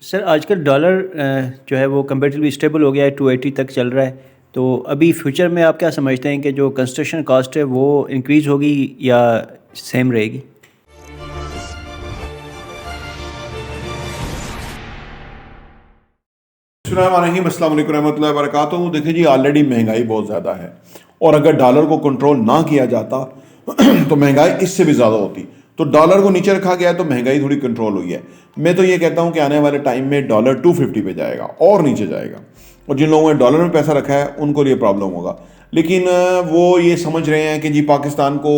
Sir आजकल dollar जो है वो कंपेरेटिवली स्टेबल हो गया है, 280 तक चल रहा है। तो अभी फ्यूचर में आप क्या समझते हैं कि जो कंस्ट्रक्शन कॉस्ट है वो इंक्रीज़ होगी या सेम रहेगी? अस्सलाम वालेकुम रहमतुल्लाहि व बरकातहू। देखिए जी, ऑलरेडी महंगाई बहुत ज़्यादा है और अगर डॉलर को कंट्रोल ना किया जाता तो महंगाई इससे भी ज़्यादा होती। तो डॉलर को नीचे रखा गया है तो महंगाई थोड़ी कंट्रोल हुई है। मैं तो ये कहता हूँ कि आने वाले टाइम में डॉलर 250 पे जाएगा और नीचे जाएगा, और जिन लोगों ने डॉलर में पैसा रखा है उनको ये प्रॉब्लम होगा। लेकिन वो ये समझ रहे हैं कि जी पाकिस्तान को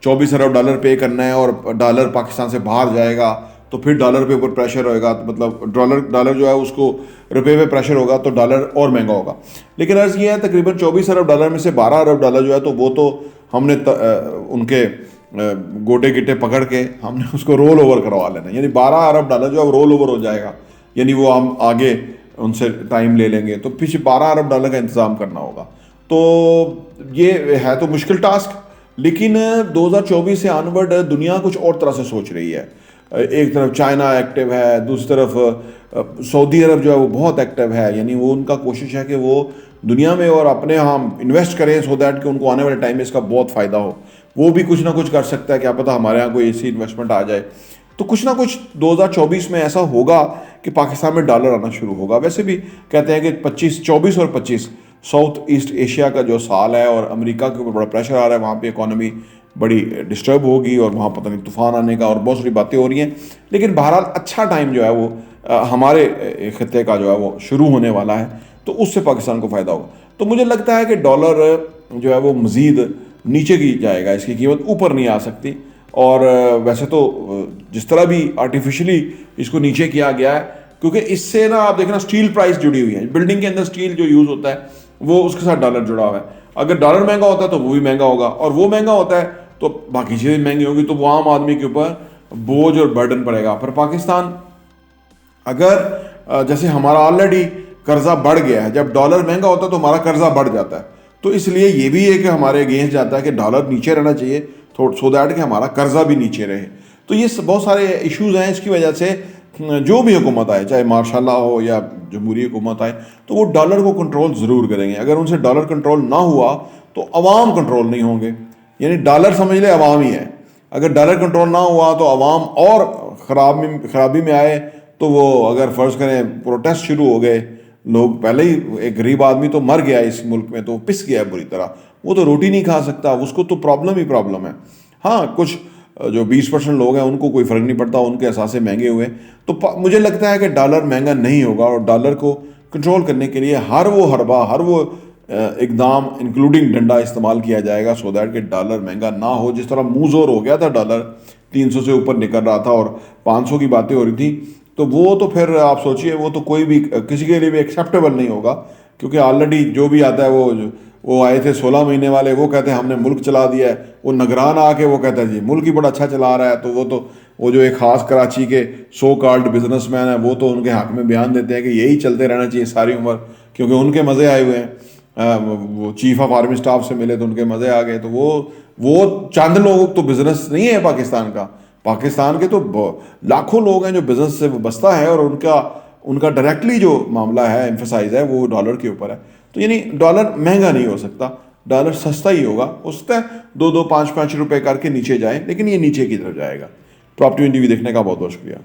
24 अरब डॉलर पे करना है और डॉलर पाकिस्तान से बाहर जाएगा तो फिर डॉलर पे ऊपर प्रेशर होएगा, तो मतलब डॉलर जो है उसको रुपये पे प्रेशर होगा तो डॉलर और महंगा होगा। लेकिन अर्ज़ ये है तकरीबन 24 अरब डॉलर में से 12 अरब डॉलर जो है तो वो तो हमने उनके गोटे गिट्टे पकड़ के हमने उसको रोल ओवर करवा लेना, यानी 12 अरब डॉलर जो है रोल ओवर हो जाएगा, यानी वो हम आगे उनसे टाइम ले लेंगे तो पीछे 12 अरब डॉलर का इंतज़ाम करना होगा। तो ये है तो मुश्किल टास्क, लेकिन 2024 से ऑनवर्ड दुनिया कुछ और तरह से सोच रही है। एक तरफ चाइना एक्टिव है, दूसरी तरफ सऊदी अरब जो है वो बहुत एक्टिव है, यानी वो उनका कोशिश है कि वो दुनिया में और अपने यहाँ इन्वेस्ट करें सो दैट कि उनको आने वाले टाइम में इसका बहुत फ़ायदा हो। वो भी कुछ ना कुछ कर सकता है, क्या पता हमारे यहाँ कोई ऐसी इन्वेस्टमेंट आ जाए। तो कुछ ना कुछ 2024 में ऐसा होगा कि पाकिस्तान में डॉलर आना शुरू होगा। वैसे भी कहते हैं कि 24 और 25 साउथ ईस्ट एशिया का जो साल है और अमेरिका के ऊपर बड़ा प्रेशर आ रहा है, वहाँ पे इकॉनमी बड़ी डिस्टर्ब होगी और वहाँ पता नहीं तूफान आने का और बहुत सारी बातें हो रही हैं। लेकिन बहरहाल अच्छा टाइम जो है वो हमारे खत्ते का जो है वो शुरू होने वाला है, तो उससे पाकिस्तान को फ़ायदा होगा। तो मुझे लगता है कि डॉलर जो है वो मज़ीद नीचे की जाएगा, इसकी कीमत ऊपर नहीं आ सकती। और वैसे तो जिस तरह भी आर्टिफिशियली इसको नीचे किया गया है, क्योंकि इससे ना आप देखना स्टील प्राइस जुड़ी हुई है, बिल्डिंग के अंदर स्टील जो यूज़ होता है वो उसके साथ डॉलर जुड़ा हुआ है। अगर डॉलर महंगा होता है तो वो भी महंगा होगा, और वो महंगा होता है तो बाकी चीज़ें महंगी होगी, तो वो आम आदमी के ऊपर बोझ और बर्डन पड़ेगा। पर पाकिस्तान अगर जैसे हमारा ऑलरेडी कर्जा बढ़ गया है, जब डॉलर महंगा होता है तो हमारा कर्जा बढ़ जाता है, तो इसलिए ये भी है कि हमारे अगेंस्ट जाता है कि डॉलर नीचे रहना चाहिए सो दैट कि हमारा कर्जा भी नीचे रहे। तो ये बहुत सारे इश्यूज़ हैं, इसकी वजह से जो भी हुकूमत आए, चाहे मार्शल लॉ हो या जमहूरी हुकूमत आए, तो वो डॉलर को कंट्रोल ज़रूर करेंगे। अगर उनसे डॉलर कंट्रोल ना हुआ तो अवाम कंट्रोल नहीं होंगे, यानी डॉलर समझ ले अवाम ही है। अगर डॉलर कंट्रोल ना हुआ तो अवाम और खराबी में आए, तो वो अगर फ़र्ज़ करें प्रोटेस्ट शुरू हो गए, लोग पहले ही एक गरीब आदमी तो मर गया इस मुल्क में, तो पिस गया है बुरी तरह, वो तो रोटी नहीं खा सकता, उसको तो प्रॉब्लम ही प्रॉब्लम है। हाँ, कुछ जो 20% लोग हैं उनको कोई फ़र्क नहीं पड़ता, उनके एहसासे महंगे हुए। तो मुझे लगता है कि डॉलर महंगा नहीं होगा, और डॉलर को कंट्रोल करने के लिए हर वो हरबा, हर वो इकदाम इंक्लूडिंग डंडा इस्तेमाल किया जाएगा सो दैट कि डॉलर महंगा ना हो। जिस तरह मुँह ज़ोर हो गया था, डॉलर 300 से ऊपर निकल रहा था और 500 की बातें हो रही थी, तो वो तो फिर आप सोचिए वो तो कोई भी किसी के लिए भी एक्सेप्टेबल नहीं होगा, क्योंकि ऑलरेडी जो भी आता है वो आए थे 16 महीने वाले, वो कहते हैं हमने मुल्क चला दिया है। वो निगरान आके वो कहता है जी मुल्क ही बड़ा अच्छा चला रहा है। तो वो जो एक ख़ास कराची के सो कॉल्ड बिजनेसमैन है, वो तो उनके हक़ में बयान देते हैं कि यही चलते रहना चाहिए सारी उम्र, क्योंकि उनके मज़े आए हुए हैं। वो चीफ ऑफ आर्मी स्टाफ से मिले तो उनके मज़े आ गए। तो वो चंद लोग तो बिज़नेस नहीं है पाकिस्तान का, पाकिस्तान के तो लाखों लोग हैं जो बिज़नेस से बसता है, और उनका डायरेक्टली जो मामला है, एम्फेसाइज है, वो डॉलर के ऊपर है। तो यानी डॉलर महंगा नहीं हो सकता, डॉलर सस्ता ही होगा। हो सकता है 2-2, 5-5 रुपए करके नीचे जाए, लेकिन ये नीचे की तरफ जाएगा। प्रॉपर्टी टीवी देखने का बहुत बहुत शुक्रिया।